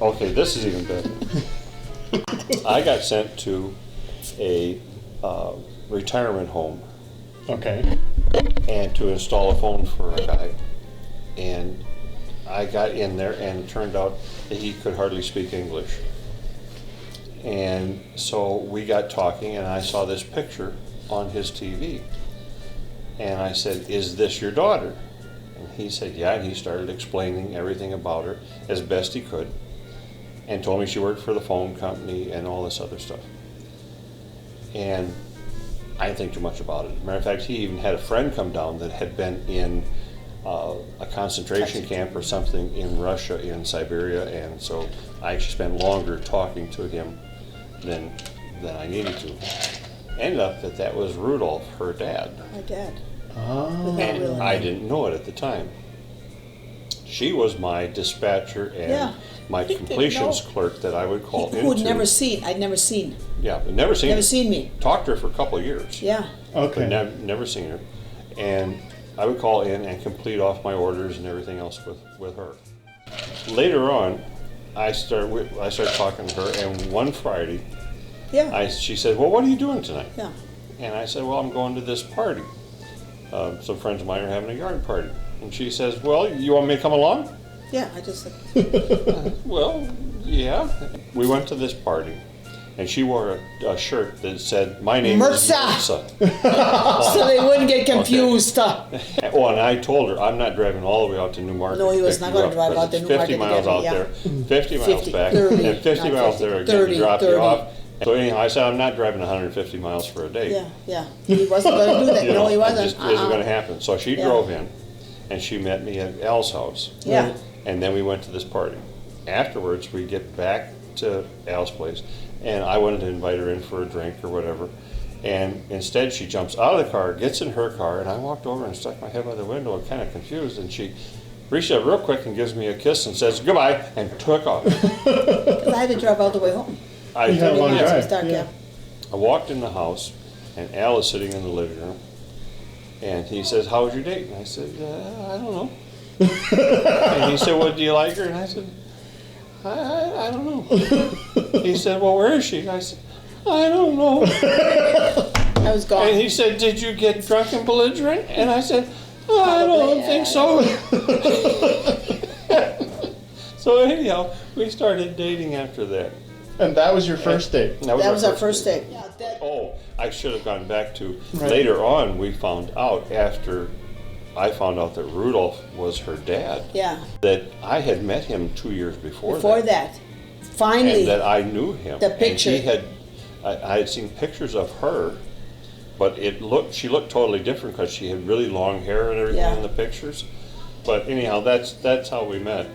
Okay, this is even better. I got sent to a retirement home. Okay. And to install a phone for a guy. And I got in there and it turned out that he could hardly speak English. And so we got talking and I saw this picture on his TV. And I said, "Is this your daughter?" And he said, "Yeah," and he started explaining everything about her as best he could and told me she worked for the phone company and all this other stuff. And I didn't think too much about it. As a matter of fact, he even had a friend come down that had been in a concentration camp or something in Russia, in Siberia, and so I actually spent longer talking to him than I needed to. Ended up that was Rudolph, her dad. My dad. Oh. And I didn't know it at the time. She was my dispatcher and my completions clerk that I would call into. Who had never seen, I'd never seen. Yeah, but never seen her. Never seen me. Talked to her for a couple of years. Yeah. Okay. But never seen her. And I would call in and complete off my orders and everything else with her. Later on, I started talking to her, and one Friday, she said, "Well, what are you doing tonight?" Yeah. And I said, "Well, I'm going to this party. Some friends of mine are having a yard party." And she says, "Well, you want me to come along?" Yeah, I just said. Well, yeah. We went to this party, and she wore a shirt that said, "My name is Mirdza." Mirdza. So they wouldn't get confused. Okay. Oh, and I told her I'm not driving all the way out to New Market. No, he was not going to drive out to New Market. 50 miles out there, 50 miles back, 30, and 50 miles there again 30, to drop 30. you off. So anyhow, I said I'm not driving 150 miles for a day. Yeah. He wasn't going to do that. No, he wasn't. It just isn't going to happen. So she drove in, and she met me at Al's house. Yeah. And then we went to this party. Afterwards, we get back to Al's place, and I wanted to invite her in for a drink or whatever. And instead, she jumps out of the car, gets in her car, and I walked over and stuck my head by the window, kind of confused, and she reached out real quick and gives me a kiss and says goodbye and took off. Because I had to drive all the way home. I had a long drive. I walked in the house, and Al is sitting in the living room, and he says, "How was your date?" And I said, "I don't know." And he said, "Well, do you like her?" And I said, I don't know. He said, "Well, where is she?" And I said, "I don't know." I was gone. And he said, "Did you get drunk and belligerent?" And I said, "I don't think so." So anyhow, we started dating after that. And that was your first date? That was our first date. Oh, I should have gone back to later on. We found out after I found out that Rudolph was her dad. Yeah. That I had met him 2 years before that. Finally. And that I knew him. The picture. And I had seen pictures of her, but she looked totally different because she had really long hair and everything in the pictures. But anyhow, that's how we met.